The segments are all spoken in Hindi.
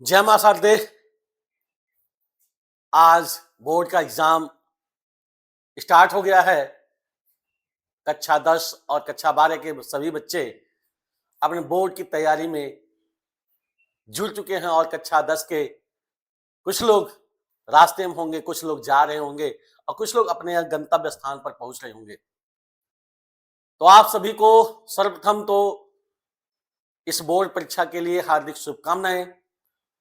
जय मां शारदे। आज बोर्ड का एग्जाम स्टार्ट हो गया है। कक्षा 10 और कक्षा 12 के सभी बच्चे अपने बोर्ड की तैयारी में जुट चुके हैं और कक्षा 10 के कुछ लोग रास्ते में होंगे, कुछ लोग जा रहे होंगे और कुछ लोग अपने गंतव्य स्थान पर पहुंच रहे होंगे। तो आप सभी को सर्वप्रथम तो इस बोर्ड परीक्षा के लिए हार्दिक शुभकामनाएं।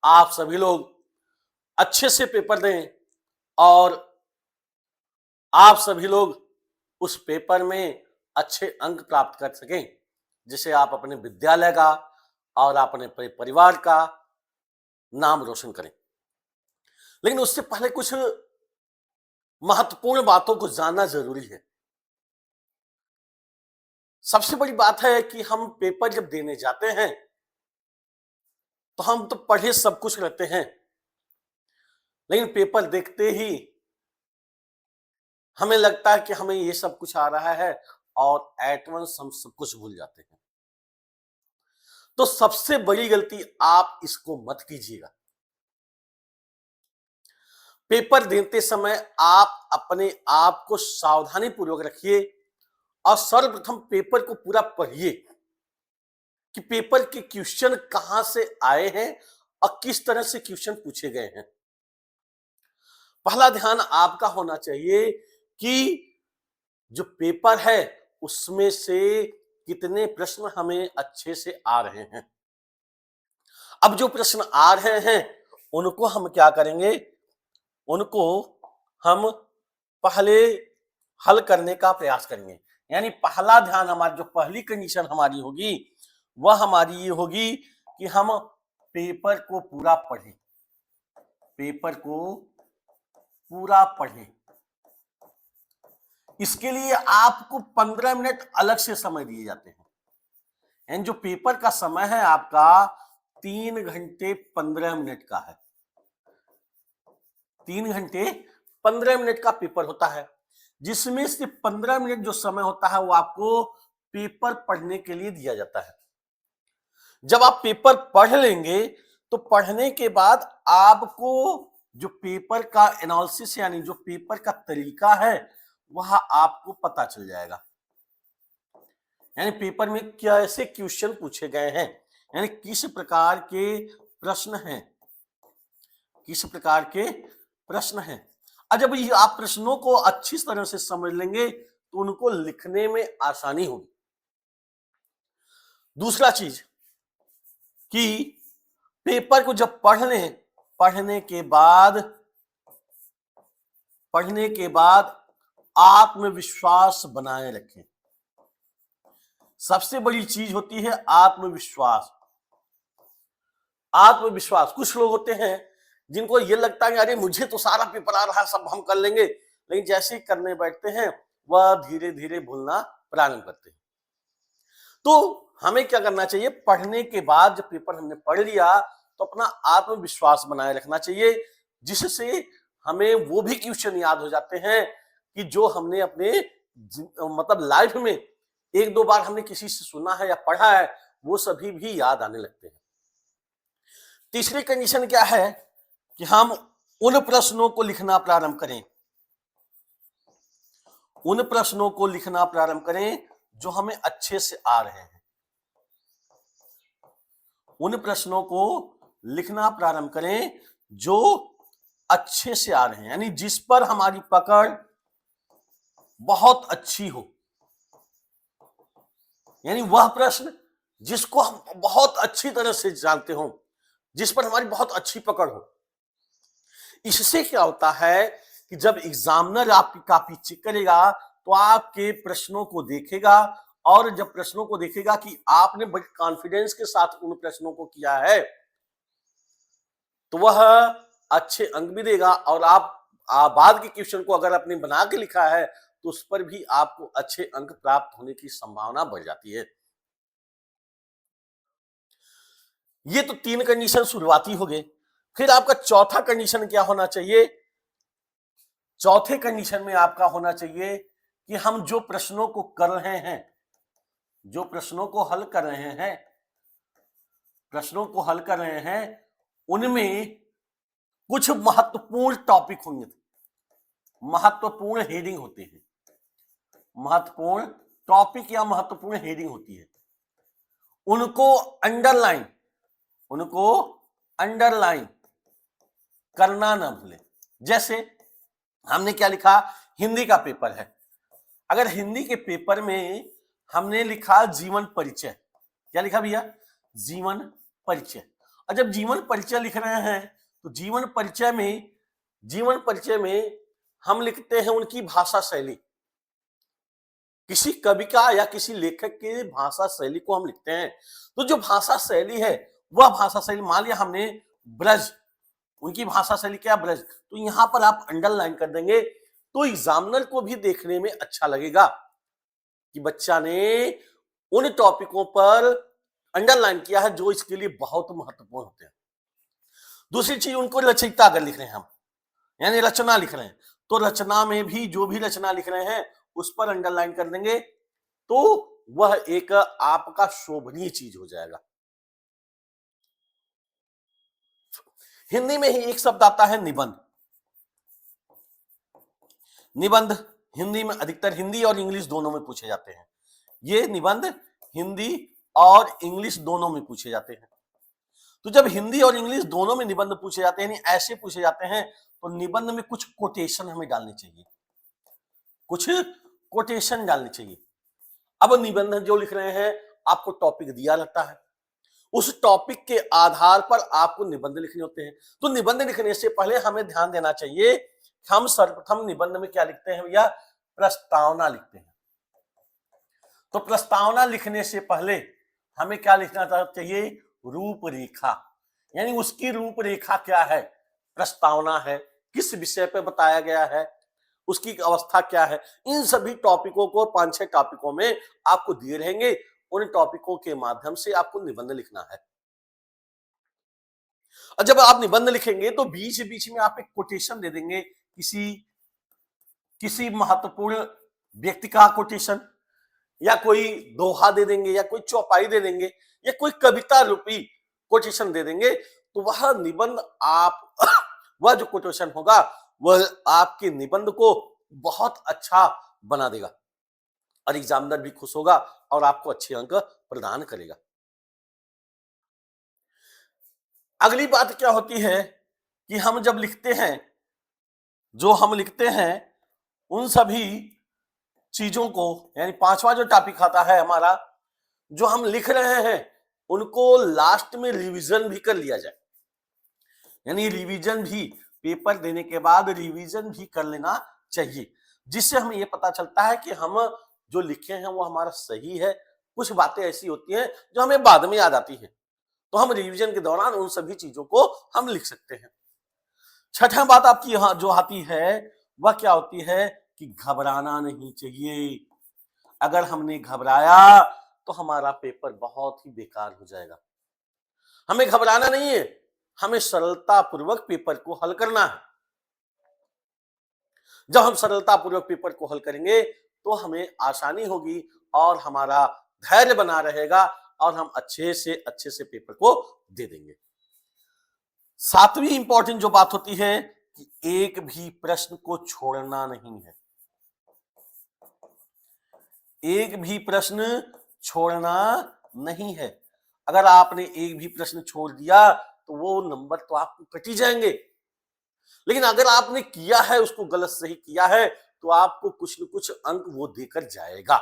आप सभी लोग अच्छे से पेपर दें और आप सभी लोग उस पेपर में अच्छे अंक प्राप्त कर सकें, जिससे आप अपने विद्यालय का और अपने परिवार का नाम रोशन करें। लेकिन उससे पहले कुछ महत्वपूर्ण बातों को जानना जरूरी है। सबसे बड़ी बात है कि हम पेपर जब देने जाते हैं तो हम तो पढ़े सब कुछ रहते हैं, लेकिन पेपर देखते ही हमें लगता है कि हमें ये सब कुछ आ रहा है और एट वंस हम सब कुछ भूल जाते हैं। तो सबसे बड़ी गलती आप इसको मत कीजिएगा। पेपर देते समय आप अपने आप को सावधानी पूर्वक रखिए और सर्वप्रथम पेपर को पूरा पढ़िए कि पेपर के क्वेश्चन कहां से आए हैं और किस तरह से क्वेश्चन पूछे गए हैं। पहला ध्यान आपका होना चाहिए कि जो पेपर है उसमें से कितने प्रश्न हमें अच्छे से आ रहे हैं। अब जो प्रश्न आ रहे हैं उनको हम क्या करेंगे, उनको हम पहले हल करने का प्रयास करेंगे। यानी पहला ध्यान हमारा, जो पहली कंडीशन हमारी होगी वह हमारी ये होगी कि हम पेपर को पूरा पढ़ें। पेपर को पूरा पढ़ें। इसके लिए आपको 15 मिनट अलग से समय दिए जाते हैं। यानी जो पेपर का समय है आपका 3 घंटे 15 मिनट का है। 3 घंटे 15 मिनट का पेपर होता है, जिसमें से 15 मिनट जो समय होता है वो आपको पेपर पढ़ने के लिए दिया जाता है। जब आप पेपर पढ़ लेंगे तो पढ़ने के बाद आपको जो पेपर का एनालिसिस यानी जो पेपर का तरीका है वह आपको पता चल जाएगा। यानी पेपर में कैसे क्वेश्चन पूछे गए हैं, यानी किस प्रकार के प्रश्न हैं, किस प्रकार के प्रश्न हैं। और जब आप प्रश्नों को अच्छी तरह से समझ लेंगे तो उनको लिखने में आसानी होगी। दूसरा चीज कि पेपर को जब पढ़ने के बाद आत्मविश्वास बनाए रखें। सबसे बड़ी चीज होती है आत्मविश्वास। आत्मविश्वास, कुछ लोग होते हैं जिनको ये लगता है अरे मुझे तो सारा पेपर आ रहा है, सब हम कर लेंगे, लेकिन जैसे ही करने बैठते हैं वह धीरे धीरे भूलना प्रारंभ करते हैं। तो हमें क्या करना चाहिए, पढ़ने के बाद जब पेपर हमने पढ़ लिया तो अपना आत्मविश्वास बनाए रखना चाहिए, जिससे हमें वो भी क्वेश्चन याद हो जाते हैं कि जो हमने अपने मतलब लाइफ में एक दो बार हमने किसी से सुना है या पढ़ा है, वो सभी भी याद आने लगते हैं। तीसरी कंडीशन क्या है कि हम उन प्रश्नों को लिखना प्रारंभ करें, उन प्रश्नों को लिखना प्रारंभ करें जो हमें अच्छे से आ रहे हैं। उन प्रश्नों को लिखना प्रारंभ करें जो अच्छे से आ रहे हैं, यानी जिस पर हमारी पकड़ बहुत अच्छी हो। यानी वह प्रश्न जिसको हम बहुत अच्छी तरह से जानते हो, जिस पर हमारी बहुत अच्छी पकड़ हो। इससे क्या होता है कि जब एग्जामिनर आपकी कॉपी चेक करेगा तो आपके प्रश्नों को देखेगा, और जब प्रश्नों को देखेगा कि आपने बड़े कॉन्फिडेंस के साथ उन प्रश्नों को किया है तो वह अच्छे अंक भी देगा, और आप बाद के क्वेश्चन को अगर आपने बना के लिखा है तो उस पर भी आपको अच्छे अंक प्राप्त होने की संभावना बढ़ जाती है। ये तो 3 कंडीशन शुरुआती हो गए। फिर आपका चौथा कंडीशन क्या होना चाहिए, चौथे कंडीशन में आपका होना चाहिए कि हम जो प्रश्नों को कर रहे हैं, जो प्रश्नों को हल कर रहे हैं, प्रश्नों को हल कर रहे हैं उनमें कुछ महत्वपूर्ण टॉपिक होंगे, महत्वपूर्ण हेडिंग होते हैं, महत्वपूर्ण टॉपिक या महत्वपूर्ण हेडिंग होती है, उनको अंडरलाइन, उनको अंडरलाइन करना ना भूलें। जैसे हमने क्या लिखा, हिंदी का पेपर है, अगर हिंदी के पेपर में हमने लिखा जीवन परिचय, क्या लिखा भैया, जीवन परिचय, और जब जीवन परिचय लिख रहे हैं तो जीवन परिचय में हम लिखते हैं उनकी भाषा शैली, किसी कवि का या किसी लेखक की भाषा शैली को हम लिखते हैं। तो जो भाषा शैली है वह भाषा शैली, मान लिया हमने ब्रज, उनकी भाषा शैली क्या, ब्रज, तो यहां पर आप अंडरलाइन कर देंगे तो एग्जामिनर को भी देखने में अच्छा लगेगा कि बच्चा ने उन टॉपिकों पर अंडरलाइन किया है जो इसके लिए बहुत महत्वपूर्ण होते हैं। दूसरी चीज, उनको रचयिता अगर लिख रहे हैं हम, यानी रचना लिख रहे हैं, तो रचना में भी जो भी रचना लिख रहे हैं उस पर अंडरलाइन कर देंगे तो वह एक आपका शोभनीय चीज हो जाएगा। हिंदी में ही एक शब्द आता है निबंध। निबंध हिंदी में अधिकतर हिंदी और इंग्लिश दोनों में पूछे जाते हैं। ये निबंध हिंदी और इंग्लिश दोनों में पूछे जाते हैं। तो जब हिंदी और इंग्लिश दोनों में निबंध पूछे जाते हैं, ऐसे पूछे जाते हैं, तो निबंध में कुछ कोटेशन हमें डालनी चाहिए, कुछ कोटेशन डालनी चाहिए। अब निबंध जो लिख रहे हैं आपको टॉपिक दिया रहता है, उस टॉपिक के आधार पर आपको निबंध लिखने होते हैं। तो निबंध लिखने से पहले हमें ध्यान देना चाहिए, हम सर्वप्रथम निबंध में क्या लिखते हैं भैया, प्रस्तावना लिखते हैं। तो प्रस्तावना लिखने से पहले हमें क्या लिखना चाहिए, रूपरेखा, यानी उसकी रूपरेखा क्या है, प्रस्तावना है, किस विषय पर बताया गया है, उसकी अवस्था क्या है, इन सभी टॉपिकों को 5-6 टॉपिकों में आपको दिए रहेंगे, उन टॉपिकों के माध्यम से आपको निबंध लिखना है। और जब आप निबंध लिखेंगे तो बीच बीच में आप एक कोटेशन दे देंगे, किसी महत्वपूर्ण व्यक्ति का कोटेशन, या कोई दोहा दे देंगे, या कोई चौपाई दे देंगे, या कोई कविता रूपी कोटेशन दे देंगे, तो वह निबंध आप वह जो कोटेशन होगा वह आपके निबंध को बहुत अच्छा बना देगा और एग्जामिनर भी खुश होगा और आपको अच्छे अंक प्रदान करेगा। अगली बात क्या होती है कि हम जब लिखते हैं, जो हम लिखते हैं उन सभी चीजों को, यानी 5वां जो टॉपिक आता है हमारा, जो हम लिख रहे हैं उनको लास्ट में रिवीजन भी कर लिया जाए, यानी रिवीजन भी, पेपर देने के बाद रिवीजन भी कर लेना चाहिए, जिससे हमें यह पता चलता है कि हम जो लिखे हैं वो हमारा सही है। कुछ बातें ऐसी होती हैं जो हमें बाद में याद आती है, तो हम रिवीजन के दौरान उन सभी चीजों को हम लिख सकते हैं। छठा बात आपकी यहां जो आती है वह क्या होती है कि घबराना नहीं चाहिए। अगर हमने घबराया तो हमारा पेपर बहुत ही बेकार हो जाएगा। हमें घबराना नहीं है, हमें सरलता पूर्वक पेपर को हल करना है। जब हम सरलता पूर्वक पेपर को हल करेंगे तो हमें आसानी होगी और हमारा धैर्य बना रहेगा और हम अच्छे से पेपर को दे देंगे। 7वीं इंपॉर्टेंट जो बात होती है कि एक भी प्रश्न को छोड़ना नहीं है, एक भी प्रश्न छोड़ना नहीं है। अगर आपने एक भी प्रश्न छोड़ दिया तो वो नंबर तो आपको कट ही जाएंगे, लेकिन अगर आपने किया है, उसको गलत सही किया है, तो आपको कुछ न कुछ अंक वो देकर जाएगा।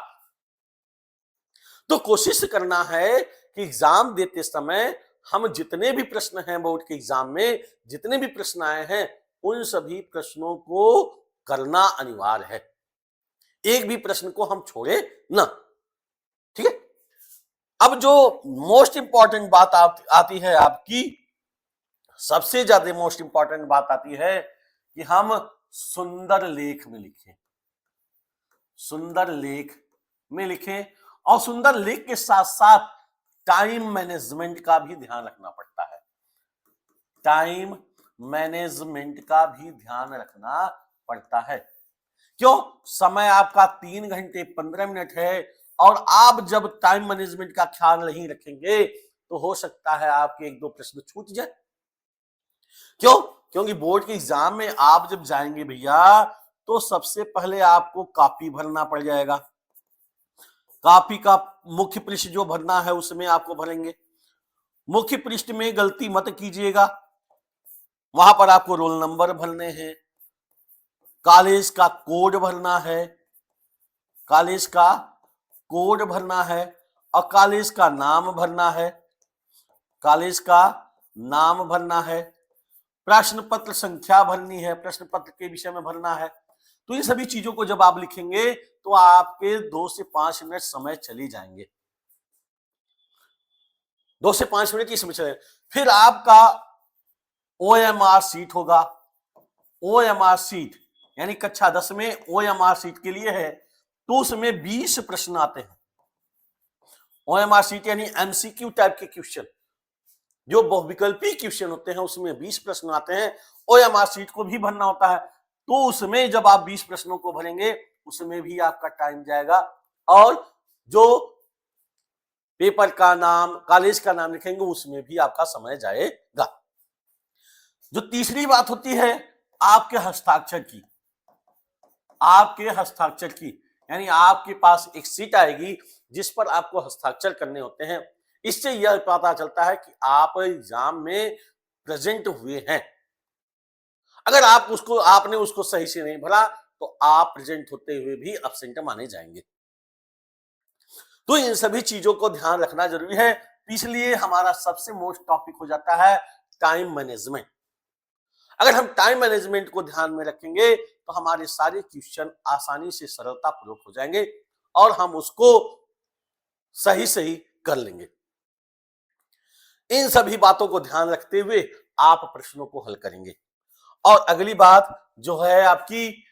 तो कोशिश करना है कि एग्जाम देते समय हम जितने भी प्रश्न हैं बोर्ड के एग्जाम में, जितने भी प्रश्न आए हैं, उन सभी प्रश्नों को करना अनिवार्य है। एक भी प्रश्न को हम छोड़े ना, ठीक है। अब जो मोस्ट इंपॉर्टेंट बात आती है आपकी, सबसे ज्यादा मोस्ट इंपॉर्टेंट बात आती है कि हम सुंदर लेख में लिखें, सुंदर लेख में लिखें, और सुंदर लेख के साथ साथ टाइम मैनेजमेंट का भी ध्यान रखना पड़ता है। टाइम मैनेजमेंट का भी ध्यान रखना पड़ता है। क्यों? समय आपका 3 घंटे 15 मिनट है और आप जब टाइम मैनेजमेंट का ख्याल नहीं रखेंगे तो हो सकता है आपके 1-2 प्रश्न छूट जाए। क्यों? क्योंकि बोर्ड के एग्जाम में आप जब जाएंगे भैया तो सबसे पहले आपको कॉपी भरना पड़ जाएगा। कॉपी का मुख्य पृष्ठ जो भरना है उसमें आपको भरेंगे। मुख्य पृष्ठ में गलती मत कीजिएगा, वहां पर आपको रोल नंबर भरने हैं, कॉलेज का कोड भरना है, कॉलेज का कोड भरना है और कॉलेज का नाम भरना है, कॉलेज का नाम भरना है, प्रश्न पत्र संख्या भरनी है, प्रश्न पत्र के विषय में भरना है। तो इन सभी चीजों को जब आप लिखेंगे तो आपके 2 से 5 मिनट समय चले जाएंगे। 2 से 5 मिनट की समय चले। फिर आपका OMR सीट होगा। OMR सीट यानी कक्षा 10 में OMR सीट के लिए है तो उसमें 20 प्रश्न आते हैं। OMR सीट यानी MCQ टाइप के क्वेश्चन, जो बहुविकल्पी क्वेश्चन होते हैं उसमें 20 प्रश्न आते हैं। OMR सीट को भी भरना होता है तो उसमें जब आप 20 प्रश्नों को भरेंगे उसमें भी आपका टाइम जाएगा और जो पेपर का नाम, कॉलेज का नाम लिखेंगे उसमें भी आपका समय जाएगा। जो तीसरी बात होती है आपके हस्ताक्षर की, आपके हस्ताक्षर की यानी आपके पास एक सीट आएगी जिस पर आपको हस्ताक्षर करने होते हैं। इससे यह पता चलता है कि आप एग्जाम में प्रेजेंट हुए हैं। अगर आपने उसको सही से नहीं भरा तो आप प्रेजेंट होते हुए भी एब्सेंट माने जाएंगे। तो इन सभी चीजों को ध्यान रखना जरूरी है। इसलिए हमारा सबसे मोस्ट टॉपिक हो जाता है टाइम मैनेजमेंट। अगर हम टाइम मैनेजमेंट को ध्यान में रखेंगे तो हमारे सारे क्वेश्चन आसानी से सरलता पूर्वक हो जाएंगे और हम उसको सही सही कर लेंगे। इन सभी बातों को ध्यान रखते हुए आप प्रश्नों को हल करेंगे। और अगली बात जो है आपकी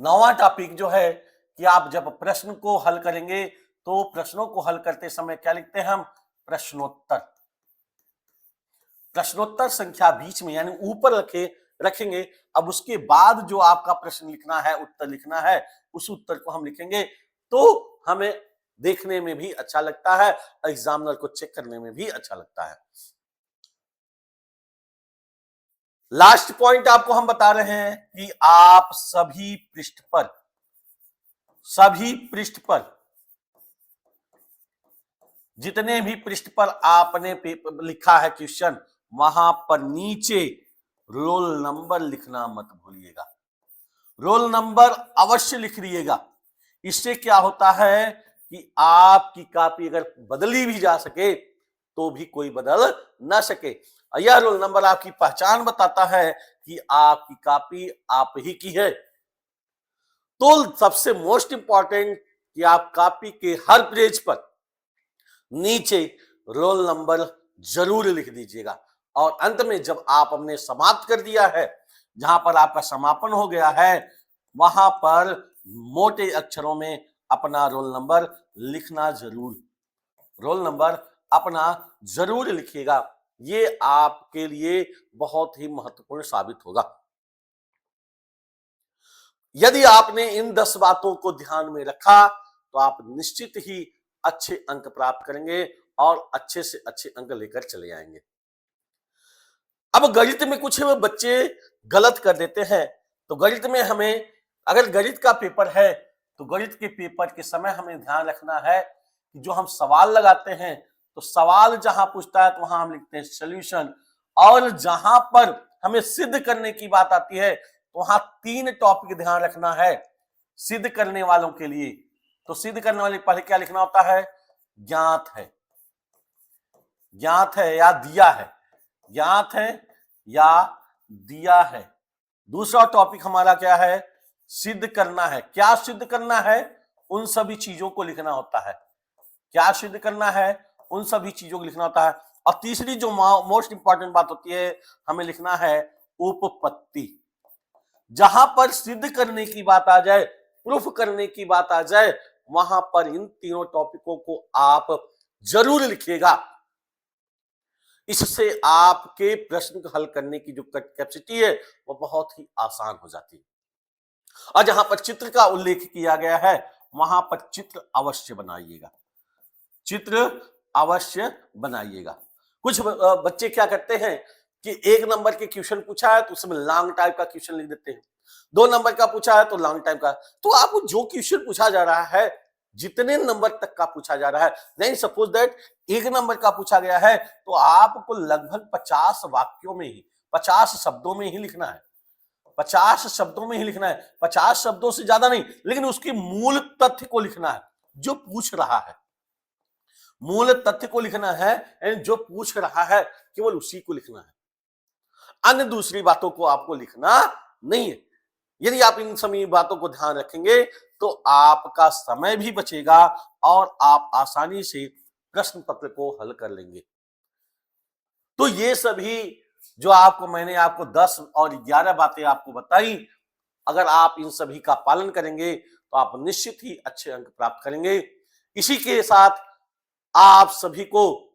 9वां टॉपिक जो है कि आप जब प्रश्न को हल करेंगे तो प्रश्नों को हल करते समय क्या लिखते हैं हम? प्रश्नोत्तर। प्रश्नोत्तर संख्या बीच में यानी ऊपर रखेंगे। अब उसके बाद जो आपका प्रश्न लिखना है, उत्तर लिखना है, उस उत्तर को हम लिखेंगे तो हमें देखने में भी अच्छा लगता है, एग्जामिनर को चेक करने में भी अच्छा लगता है। लास्ट पॉइंट आपको हम बता रहे हैं कि आप सभी पृष्ठ पर जितने भी पृष्ठ पर आपने पेपर लिखा है क्वेश्चन, वहां पर नीचे रोल नंबर लिखना मत भूलिएगा। रोल नंबर अवश्य लिख लीजिएगा। इससे क्या होता है कि आपकी कॉपी अगर बदली भी जा सके तो भी कोई बदल ना सके। यह रोल नंबर आपकी पहचान बताता है कि आपकी कॉपी आप ही की है। तो सबसे मोस्ट इंपॉर्टेंट कि आप कॉपी के हर पेज पर नीचे रोल नंबर जरूर लिख दीजिएगा। और अंत में जब आप हमने समाप्त कर दिया है, जहां पर आपका समापन हो गया है, वहां पर मोटे अक्षरों में अपना रोल नंबर लिखना रोल नंबर अपना जरूर लिखिएगा। ये आपके लिए बहुत ही महत्वपूर्ण साबित होगा। यदि आपने इन 10 बातों को ध्यान में रखा तो आप निश्चित ही अच्छे अंक प्राप्त करेंगे और अच्छे से अच्छे अंक लेकर चले आएंगे। अब गणित में कुछ बच्चे गलत कर देते हैं। तो गणित में हमें, अगर गणित का पेपर है तो गणित के पेपर के समय हमें ध्यान रखना है कि जो हम सवाल लगाते हैं तो सवाल जहां पूछता है तो वहां हम लिखते हैं सॉल्यूशन, और जहां पर हमें सिद्ध करने की बात आती है तो वहां 3 टॉपिक ध्यान रखना है सिद्ध करने वालों के लिए। तो सिद्ध करने वाले पहले क्या लिखना होता है? ज्ञात है या दिया है, ज्ञात है या दिया है। दूसरा टॉपिक हमारा क्या है? सिद्ध करना है। क्या सिद्ध करना है? उन सभी चीजों को लिखना होता है। क्या सिद्ध करना है? उन सभी चीजों को लिखना होता है। और तीसरी जो मोस्ट इंपॉर्टेंट बात होती है, हमें लिखना है उपपत्ति। जहां पर सिद्ध करने की बात आ जाए, प्रूफ करने की बात आ जाए, वहां पर इन तीनों टॉपिकों को आप जरूर लिखिएगा। इससे आपके प्रश्न को हल करने की जो कैपेसिटी है वो बहुत ही आसान हो जाती है। और जहां पर चित्र का उल्लेख किया गया है वहां पर चित्र अवश्य बनाइएगा, चित्र अवश्य बनाइएगा। कुछ बच्चे क्या करते हैं कि 1 नंबर के क्वेश्चन पूछा है तो उसमें लॉन्ग टाइप का क्वेश्चन लिख देते हैं, 2 नंबर का पूछा है तो लॉन्ग टाइप का। तो आपको जो क्वेश्चन पूछा जा रहा है, जितने नंबर तक का पूछा जा रहा है, नहीं सपोज दैट 1 नंबर का पूछा गया है तो आपको लगभग 50 वाक्यों में ही, 50 शब्दों में ही लिखना है, 50 शब्दों में ही लिखना है, 50 शब्दों से ज्यादा नहीं, लेकिन उसकी मूल तथ्य को लिखना है जो पूछ रहा है, मूल तथ्य को लिखना है, जो पूछ रहा है केवल उसी को लिखना है, अन्य दूसरी बातों को आपको लिखना नहीं है। यदि आप इन सभी बातों को ध्यान रखेंगे तो आपका समय भी बचेगा और आप आसानी से प्रश्न पत्र को हल कर लेंगे। तो ये सभी जो मैंने आपको 10 और 11 बातें आपको बताई, अगर आप इन सभी का पालन करेंगे तो आप निश्चित ही अच्छे अंक प्राप्त करेंगे। इसी के साथ आप सभी को